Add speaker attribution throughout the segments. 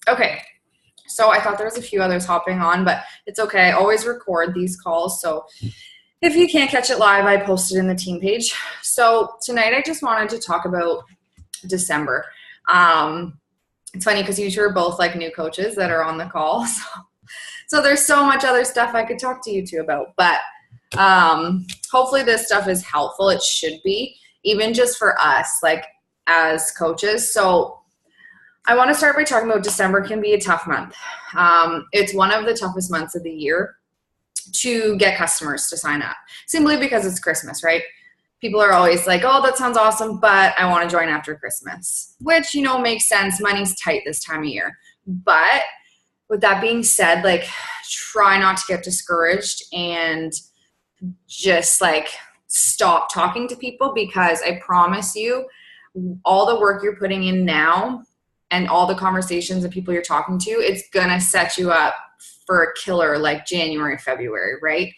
Speaker 1: Okay. So I thought there was a few others hopping on, but it's okay. I always record these calls. So if you can't catch it live, I posted in the team page. So tonight I just wanted to talk about December. It's funny because you two are both like new coaches that are on the call. So there's so much other stuff I could talk to you two about, but hopefully this stuff is helpful. It should be, even just for us, like as coaches. So I want to start by talking about December can be a tough month. It's one of the toughest months of the year to get customers to sign up, simply because it's Christmas, right? People are always like, oh, that sounds awesome, but I want to join after Christmas, which, makes sense. Money's tight this time of year. But with that being said, like, try not to get discouraged and just like stop talking to people, because I promise you, all the work you're putting in now and all the conversations of people you're talking to, it's going to set you up for a killer like January, February, right?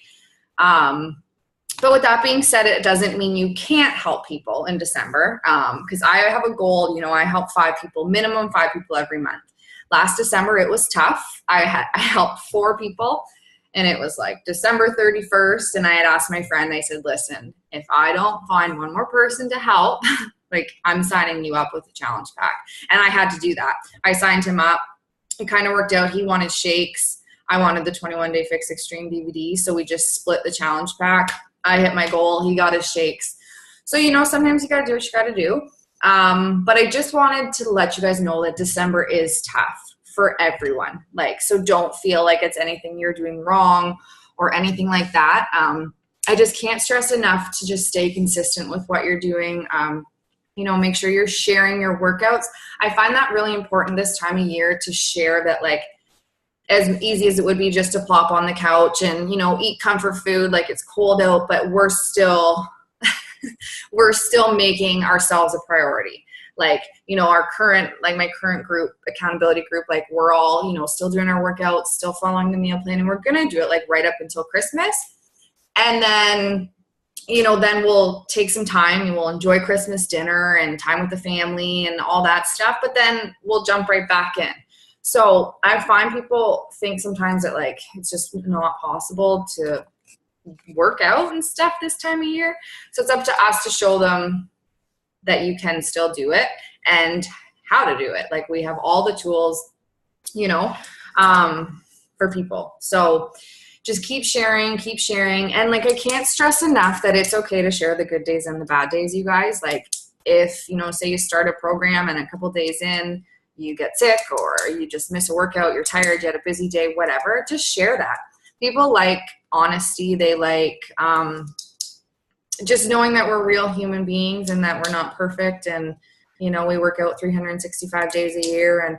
Speaker 1: But with that being said, it doesn't mean you can't help people in December, because I have a goal. I help 5 people, minimum 5 people every month. Last December, it was tough. I helped 4 people, and it was like December 31st, and I had asked my friend, I said, listen, if I don't find one more person to help, like, I'm signing you up with a challenge pack. And I had to do that. I signed him up. It kind of worked out. He wanted shakes. I wanted the 21 Day Fix Extreme DVD, so we just split the challenge pack. I hit my goal. He got his shakes. So, sometimes you got to do what you got to do. But I just wanted to let you guys know that December is tough for everyone. So don't feel like it's anything you're doing wrong or anything like that. I just can't stress enough to just stay consistent with what you're doing. Make sure you're sharing your workouts. I find that really important this time of year to share that, like, as easy as it would be just to plop on the couch and, eat comfort food, like it's cold out, but we're still making ourselves a priority. Like, our current, like my current group, accountability group, like we're all, still doing our workouts, still following the meal plan, and we're going to do it like right up until Christmas. And then, then we'll take some time and we'll enjoy Christmas dinner and time with the family and all that stuff, but then we'll jump right back in. So I find people think sometimes that like it's just not possible to work out and stuff this time of year. So it's up to us to show them that you can still do it and how to do it. Like, we have all the tools, for people. So just keep sharing. And like, I can't stress enough that it's okay to share the good days and the bad days, you guys. Like, if, say you start a program and a couple days in, you get sick or you just miss a workout, you're tired, you had a busy day, whatever, just share that. People like honesty. They like just knowing that we're real human beings and that we're not perfect. And, we work out 365 days a year and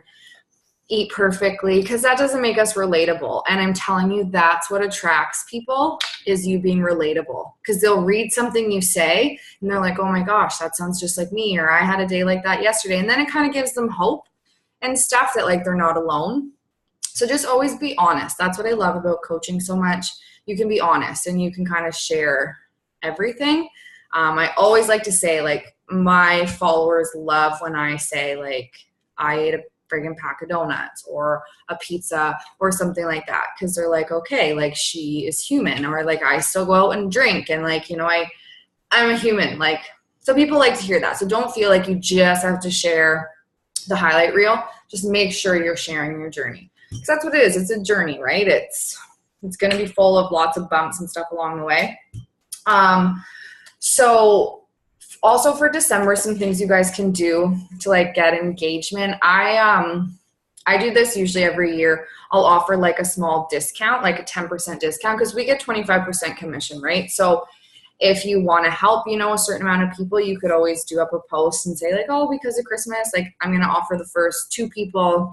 Speaker 1: eat perfectly, because that doesn't make us relatable. And I'm telling you, that's what attracts people, is you being relatable, because they'll read something you say and they're like, oh my gosh, that sounds just like me, or I had a day like that yesterday. And then it kind of gives them hope and stuff that like they're not alone. So just always be honest. That's what I love about coaching so much. You can be honest and you can kind of share everything. I always like to say, like, my followers love when I say, like, I ate a friggin' pack of donuts or a pizza or something like that, because they're like, okay, like, she is human, or like, I still go out and drink, and like, I'm a human. Like, so people like to hear that. So don't feel like you just have to share the highlight reel. Just make sure you're sharing your journey, because that's what it is. It's a journey, right? It's going to be full of lots of bumps and stuff along the way. So also for December, some things you guys can do to like get engagement. I do this usually every year. I'll offer like a small discount, like a 10% discount, because we get 25% commission, right? So if you want to help, a certain amount of people, you could always do up a post and say like, oh, because of Christmas, like, I'm going to offer the first 2 people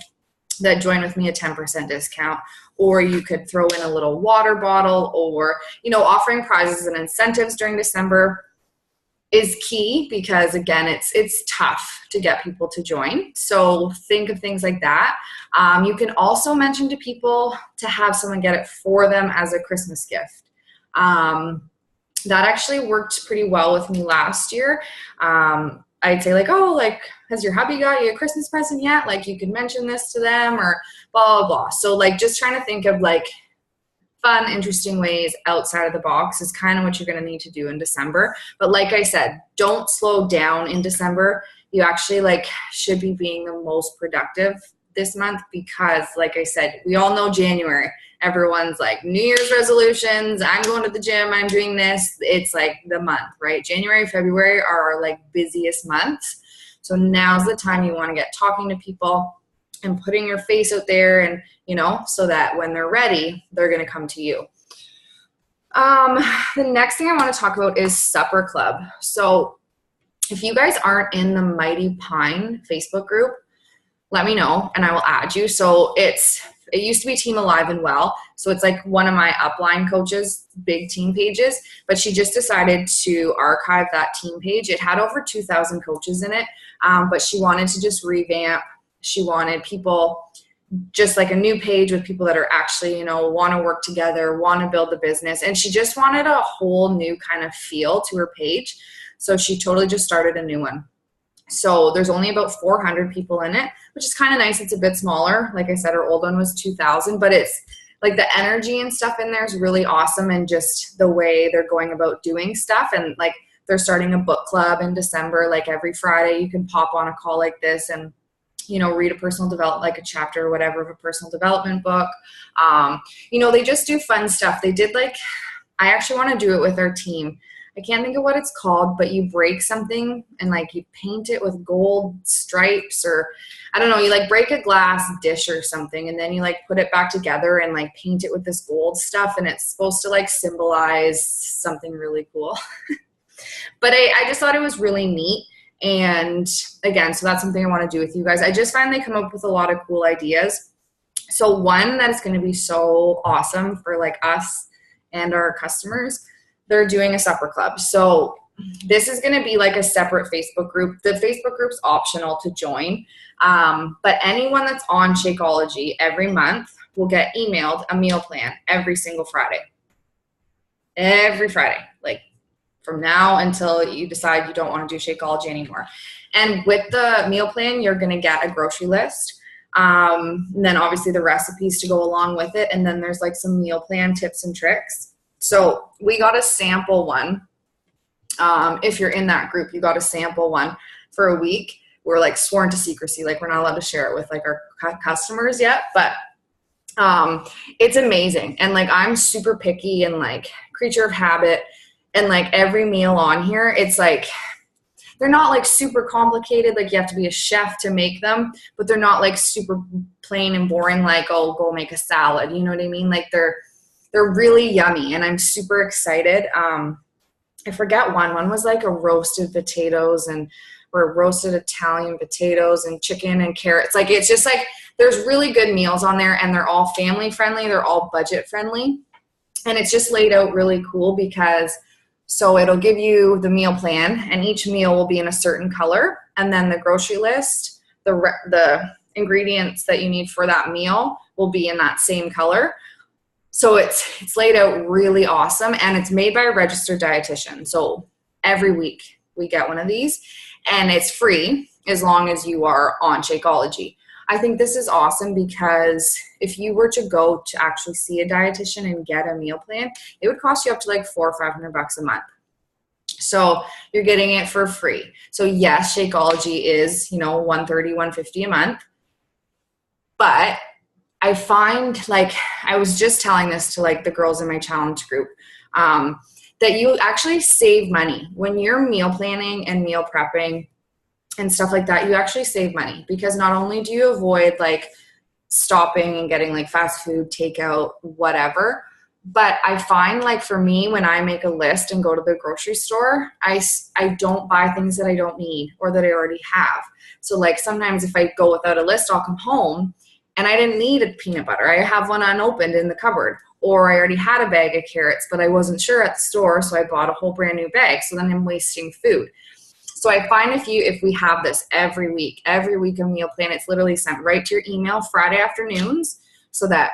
Speaker 1: that join with me a 10% discount. Or you could throw in a little water bottle, or, offering prizes and incentives during December is key, because again, it's tough to get people to join. So think of things like that. You can also mention to people to have someone get it for them as a Christmas gift. That actually worked pretty well with me last year. I'd say like, oh, like, has your hubby got you a Christmas present yet? Like, you could mention this to them or blah, blah, blah. So like just trying to think of like fun, interesting ways outside of the box is kind of what you're going to need to do in December. But like I said, don't slow down in December. You actually like should be being the most productive this month because like I said, we all know January. Everyone's like New Year's resolutions. I'm going to the gym. I'm doing this. It's like the month, right? January, February are our like busiest months. So now's the time you want to get talking to people and putting your face out there and, so that when they're ready, they're going to come to you. The next thing I want to talk about is Supper Club. So if you guys aren't in the Mighty Pine Facebook group, let me know and I will add you. So it used to be Team Alive and Well. So it's like one of my upline coaches' big team pages, but she just decided to archive that team page. It had over 2,000 coaches in it, but she wanted to just revamp. She wanted people, just like a new page with people that are actually, want to work together, want to build the business. And she just wanted a whole new kind of feel to her page. So she totally just started a new one. So there's only about 400 people in it, which is kind of nice. It's a bit smaller. Like I said, our old one was 2,000, but it's like the energy and stuff in there is really awesome. And just the way they're going about doing stuff. And like they're starting a book club in December, like every Friday you can pop on a call like this and read a personal development, like a chapter or whatever of a personal development book. They just do fun stuff. They did I actually want to do it with our team. I can't think of what it's called, but you break something and like you paint it with gold stripes or I don't know, you like break a glass dish or something and then you like put it back together and like paint it with this gold stuff and it's supposed to like symbolize something really cool. But I just thought it was really neat. And again, so that's something I want to do with you guys. I just find they come up with a lot of cool ideas. So one that is going to be so awesome for like us and our customers, they're doing a supper club. So this is going to be like a separate Facebook group. The Facebook group's optional to join. But anyone that's on Shakeology every month will get emailed a meal plan every single Friday. Every Friday, like from now until you decide you don't want to do Shakeology anymore. And with the meal plan, you're going to get a grocery list. And then obviously the recipes to go along with it. And then there's like some meal plan tips and tricks. So we got a sample one. If you're in that group, you got a sample one for a week. We're like sworn to secrecy. Like we're not allowed to share it with like our customers yet, but it's amazing. And like, I'm super picky and like creature of habit. And like every meal on here, it's like, they're not like super complicated. Like you have to be a chef to make them, but they're not like super plain and boring. Like, oh, go make a salad. You know what I mean? Like they're really yummy and I'm super excited. I forget one was like a roasted potatoes or roasted Italian potatoes and chicken and carrots. Like, it's just like, there's really good meals on there and they're all family friendly. They're all budget friendly. And it's just laid out really cool because so it'll give you the meal plan and each meal will be in a certain color. And then the grocery list, the ingredients that you need for that meal will be in that same color. So it's laid out really awesome and it's made by a registered dietitian. So every week we get one of these and it's free as long as you are on Shakeology. I think this is awesome because if you were to go to actually see a dietitian and get a meal plan, it would cost you up to like $400 or $500 a month. So you're getting it for free. So yes, Shakeology is, $130, $150 a month. But I find, like, I was just telling this to like the girls in my challenge group, that you actually save money when you're meal planning and meal prepping and stuff like that. You actually save money because not only do you avoid like stopping and getting like fast food, takeout, whatever, but I find like for me, when I make a list and go to the grocery store, I don't buy things that I don't need or that I already have. So like sometimes if I go without a list, I'll come home and I didn't need a peanut butter. I have one unopened in the cupboard, or I already had a bag of carrots, but I wasn't sure at the store. So I bought a whole brand new bag. So then I'm wasting food. So I find if we have this every week a meal plan, it's literally sent right to your email Friday afternoons so that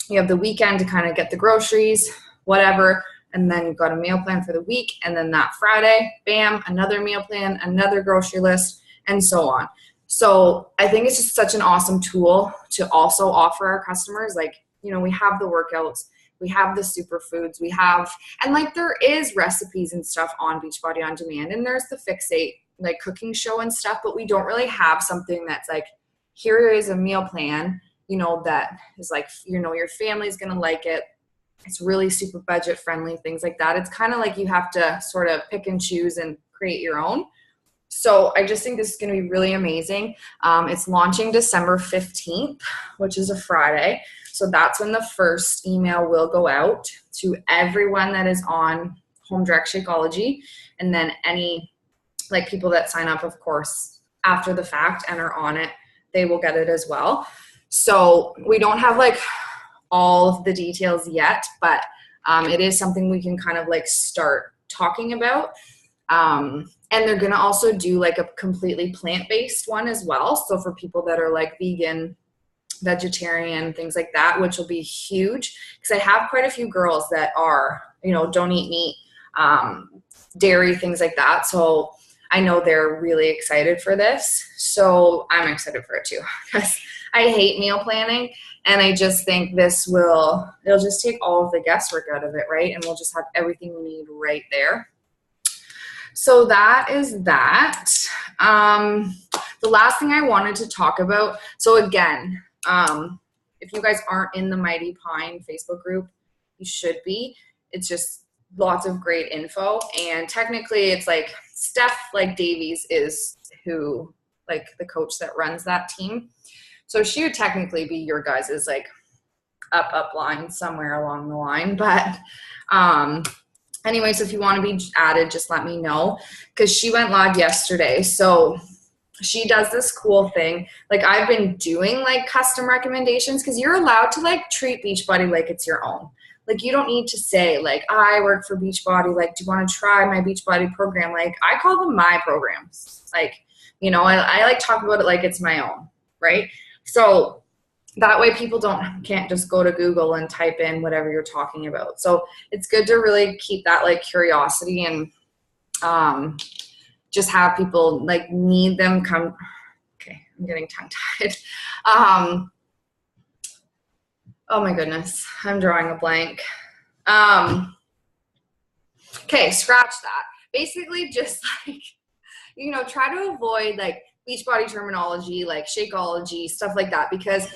Speaker 1: you have the weekend to kind of get the groceries, whatever. and then you've got a meal plan for the week, and then that Friday, bam, another meal plan, another grocery list, and so on. So I think it's just such an awesome tool to also offer our customers. Like, you know, we have the workouts, we have the superfoods, we have, and like there is recipes and stuff on Beachbody On Demand, and there's the Fixate like cooking show and stuff, but we don't really have something that's like, here is a meal plan, you know, that is like, you know, your family's going to like it. It's really super budget friendly, things like that. It's kind of like you have to sort of pick and choose and create your own. So I just think this is going to be really amazing. It's launching December 15th, which is a Friday. So that's when the first email will go out to everyone that is on Home Direct Shakeology. And then any like people that sign up, of course, after the fact and are on it, they will get it as well. So we don't have like all of the details yet, but it is something we can kind of like start talking about. And they're going to also do like a completely plant-based one as well. So for people that are like vegan, vegetarian, things like that, which will be huge, because I have quite a few girls that are, you know, don't eat meat, dairy, things like that. So I know they're really excited for this. So I'm excited for it too, because I hate meal planning. And I just think it'll just take all of the guesswork out of it, right? And we'll just have everything we need right there. So that is that. The last thing I wanted to talk about, so again, if you guys aren't in the Mighty Pine Facebook group, you should be. It's just lots of great info. And technically it's like Steph like Davies is who, like the coach that runs that team. So she would technically be your guys' like up line somewhere along the line. But anyway, so if you want to be added, just let me know, because she went live yesterday. So she does this cool thing. Like I've been doing like custom recommendations, because you're allowed to like treat Beachbody like it's your own. Like you don't need to say like, I work for Beachbody. Like, do you want to try my Beachbody program? Like I call them my programs. Like, you know, I like talk about it like it's my own, right? So that way people can't just go to Google and type in whatever you're talking about. So it's good to really keep that like curiosity and just have people like need them come. Okay, I'm getting tongue-tied. Oh my goodness, I'm drawing a blank. Okay, scratch that. Basically just like, you know, try to avoid like Beachbody terminology, like Shakeology, stuff like that, because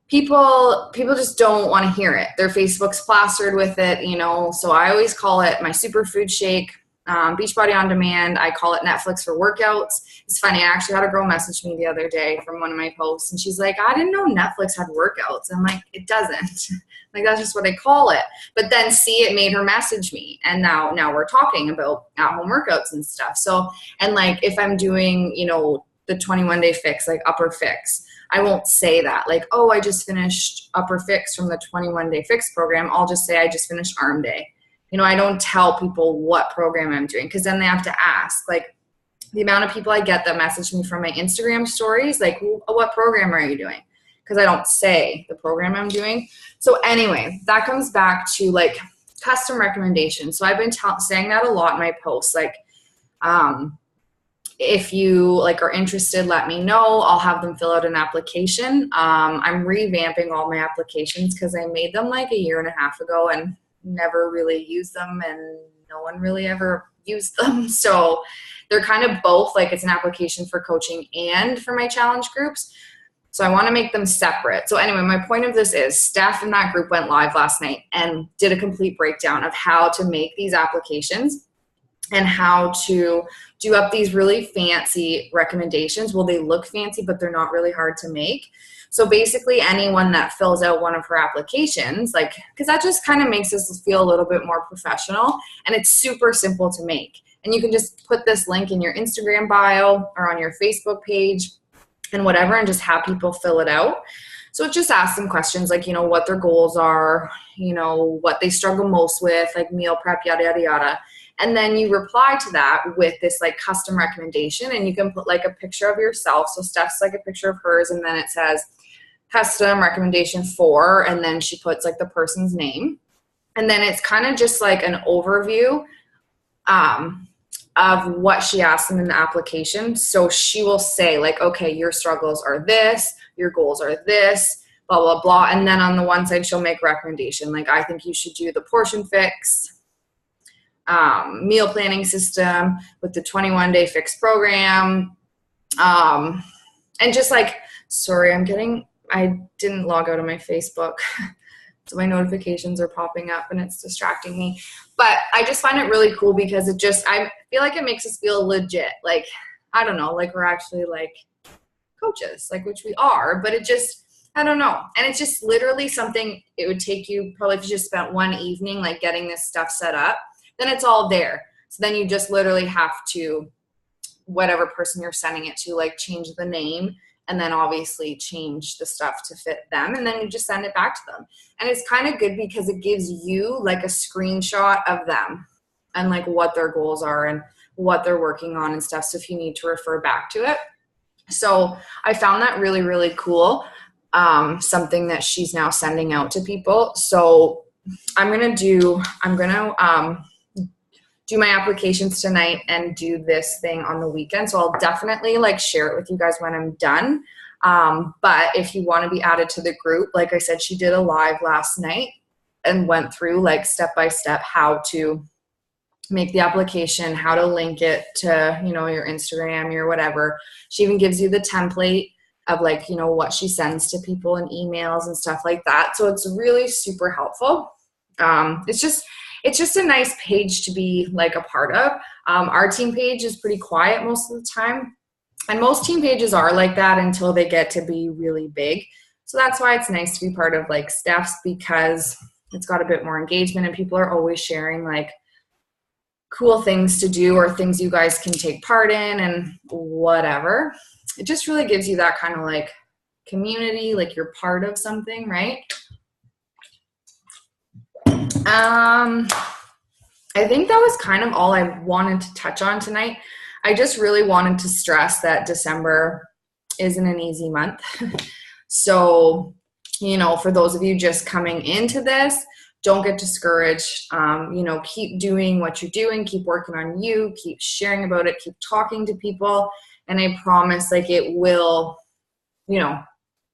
Speaker 1: people just don't want to hear it. Their Facebook's plastered with it, you know. So I always call it my superfood shake, Beachbody On Demand. I call it Netflix for workouts. It's funny, I actually had a girl message me the other day from one of my posts, and she's like, I didn't know Netflix had workouts. I'm like, it doesn't. Like, that's just what I call it. But then see, it made her message me, and now we're talking about at-home workouts and stuff. So, and like if I'm doing, you know, the 21-day fix, like upper fix, I won't say that like, oh, I just finished upper fix from the 21-day fix program. I'll just say I just finished arm day. You know, I don't tell people what program I'm doing, because then they have to ask. Like the amount of people I get that message me from my Instagram stories, like, well, what program are you doing? Because I don't say the program I'm doing. So anyway, that comes back to like custom recommendations. So I've been saying that a lot in my posts. Like, if you like are interested, let me know. I'll have them fill out an application. I'm revamping all my applications because I made them like a year and a half ago and never really used them, and no one really ever used them. So they're kind of both, like it's an application for coaching and for my challenge groups. So I want to make them separate. So anyway, my point of this is Steph in that group went live last night and did a complete breakdown of how to make these applications and how to do up these really fancy recommendations. Well, they look fancy, but they're not really hard to make. So basically anyone that fills out one of her applications, like, because that just kind of makes us feel a little bit more professional, and it's super simple to make. And you can just put this link in your Instagram bio or on your Facebook page and whatever, and just have people fill it out. So it just asks them questions like, you know, what their goals are, you know, what they struggle most with, like meal prep, yada, yada, yada. And then you reply to that with this like custom recommendation, and you can put like a picture of yourself. So Steph's like a picture of hers, and then it says custom recommendation for, and then she puts like the person's name. And then it's kind of just like an overview of what she asked them in the application. So she will say like, okay, your struggles are this, your goals are this, blah, blah, blah. And then on the one side, she'll make a recommendation. Like, I think you should do the portion fix, meal planning system with the 21-day fix program. And just like, sorry, I didn't log out of my Facebook. So my notifications are popping up and it's distracting me. But I just find it really cool because I feel like it makes us feel legit. Like, I don't know, like we're actually like coaches, like which we are, but it just, I don't know. And it's just literally something it would take you probably if you just spent one evening like getting this stuff set up, then it's all there. So then you just literally have to, whatever person you're sending it to, like change the name and then obviously change the stuff to fit them. And then you just send it back to them. And it's kind of good because it gives you like a screenshot of them and like what their goals are and what they're working on and stuff. So if you need to refer back to it. So I found that really, really cool. Something that she's now sending out to people. So I'm going to do my applications tonight and do this thing on the weekend. So I'll definitely like share it with you guys when I'm done. But if you want to be added to the group, like I said, she did a live last night and went through like step by step how to make the application, how to link it to, you know, your Instagram, your whatever. She even gives you the template of like, you know, what she sends to people in emails and stuff like that. So it's really super helpful. It's just a nice page to be like a part of. Our team page is pretty quiet most of the time. And most team pages are like that until they get to be really big. So that's why it's nice to be part of like Steph's, because it's got a bit more engagement and people are always sharing like cool things to do or things you guys can take part in and whatever. It just really gives you that kind of like community, like you're part of something, right? I think that was kind of all I wanted to touch on tonight. I just really wanted to stress that December isn't an easy month. So, you know, for those of you just coming into this, don't get discouraged. You know, keep doing what you're doing, keep working on you, keep sharing about it, keep talking to people. And I promise like it will, you know,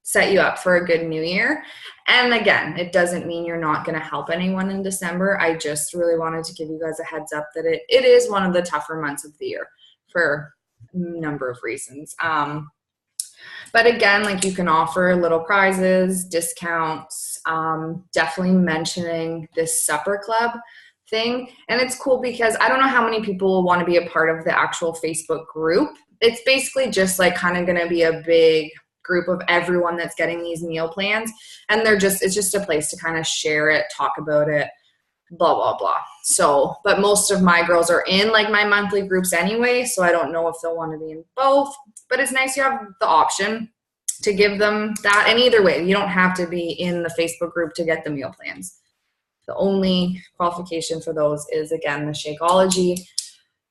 Speaker 1: set you up for a good new year. And again, it doesn't mean you're not going to help anyone in December. I just really wanted to give you guys a heads up that it is one of the tougher months of the year for a number of reasons. But again, like you can offer little prizes, discounts, definitely mentioning this supper club thing. And it's cool because I don't know how many people will want to be a part of the actual Facebook group. It's basically just like kind of going to be a big group of everyone that's getting these meal plans. And it's just a place to kind of share it, talk about it, blah, blah, blah. So, but most of my girls are in like my monthly groups anyway. So I don't know if they'll want to be in both, but it's nice you have the option to give them that. And either way, you don't have to be in the Facebook group to get the meal plans. The only qualification for those is, again, the Shakeology.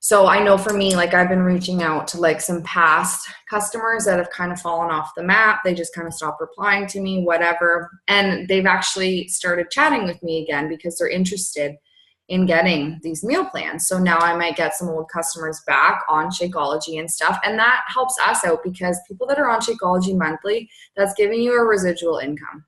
Speaker 1: So I know for me, like I've been reaching out to like some past customers that have kind of fallen off the map. They just kind of stopped replying to me, whatever. And they've actually started chatting with me again because they're interested in getting these meal plans. So now I might get some old customers back on Shakeology and stuff. And that helps us out because people that are on Shakeology monthly, that's giving you a residual income.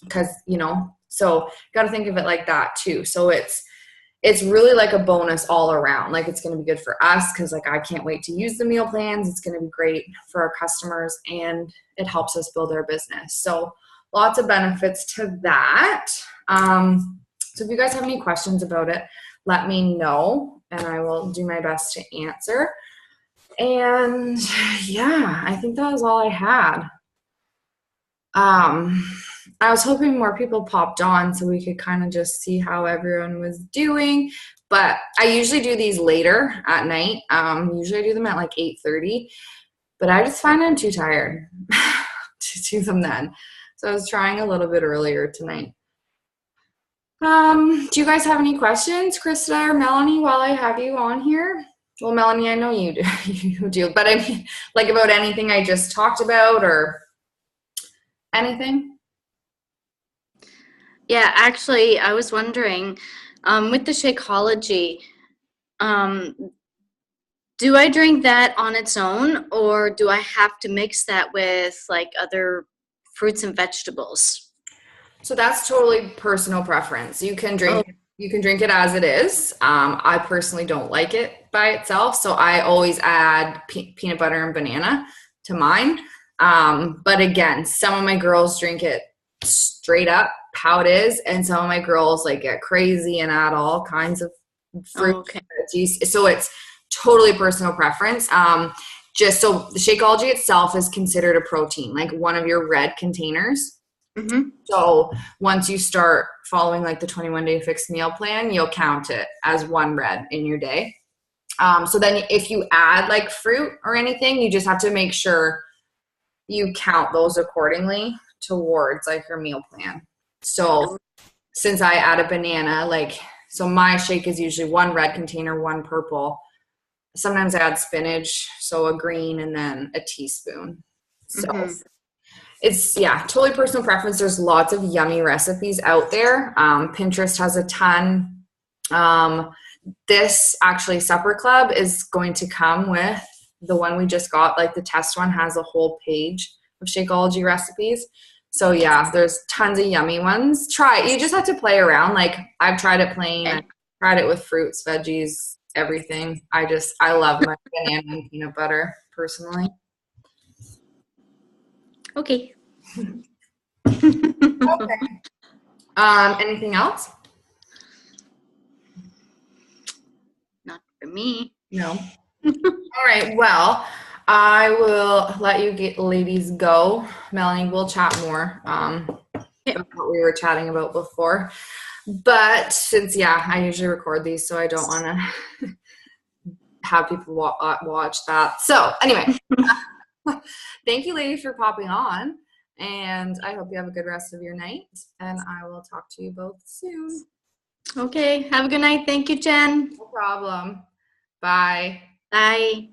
Speaker 1: Because, you know, so you got to think of it like that too. So it's really like a bonus all around. Like it's going to be good for us because like I can't wait to use the meal plans. It's going to be great for our customers and it helps us build our business. So lots of benefits to that. So if you guys have any questions about it, let me know and I will do my best to answer. And yeah, I think that was all I had. I was hoping more people popped on so we could kind of just see how everyone was doing, but I usually do these later at night. Usually I do them at like 8:30, but I just find I'm too tired to do them then. So I was trying a little bit earlier tonight. Do you guys have any questions, Krista or Melanie, while I have you on here? Well, Melanie, I know you do, you do, but I mean, like about anything I just talked about or anything?
Speaker 2: Yeah, actually, I was wondering, with the Shakeology, um, do I drink that on its own, or do I have to mix that with like other fruits and vegetables?
Speaker 1: So that's totally personal preference.
Speaker 2: Oh,
Speaker 1: You can drink it as it is. I personally don't like it by itself, so I always add peanut butter and banana to mine. But again, some of my girls drink it straight up how it is, and some of my girls like get crazy and add all kinds of fruit
Speaker 2: okay.
Speaker 1: veggies. So it's totally personal preference. Just so the Shakeology itself is considered a protein, like one of your red containers.
Speaker 2: Mm-hmm.
Speaker 1: So once you start following like the 21-day fixed meal plan, you'll count it as one red in your day. So then if you add like fruit or anything, you just have to make sure you count those accordingly towards like your meal plan. So since I add a banana, like, so my shake is usually one red container, one purple. Sometimes I add spinach, so a green, and then a teaspoon. So
Speaker 2: Mm-hmm.
Speaker 1: it's, yeah, totally personal preference. There's lots of yummy recipes out there. Pinterest has a ton. Um, this actually Supper Club is going to come with the one we just got. Like the test one has a whole page of Shakeology recipes. So yeah, there's tons of yummy ones. Try it. You just have to play around. Like I've tried it plain. I
Speaker 2: Okay.
Speaker 1: tried it with fruits, veggies, everything. I love my banana and peanut butter personally.
Speaker 2: Okay.
Speaker 1: Okay. Anything else?
Speaker 2: Not for me.
Speaker 1: No. All right. Well, I will let you get ladies go. Melanie, we'll chat more
Speaker 2: Yeah.
Speaker 1: about what we were chatting about before. But since, yeah, I usually record these, so I don't want to have people watch that. So, anyway, thank you, ladies, for popping on. And I hope you have a good rest of your night. And I will talk to you both soon.
Speaker 2: Okay. Have a good night. Thank you, Jen.
Speaker 1: No problem. Bye.
Speaker 2: Bye.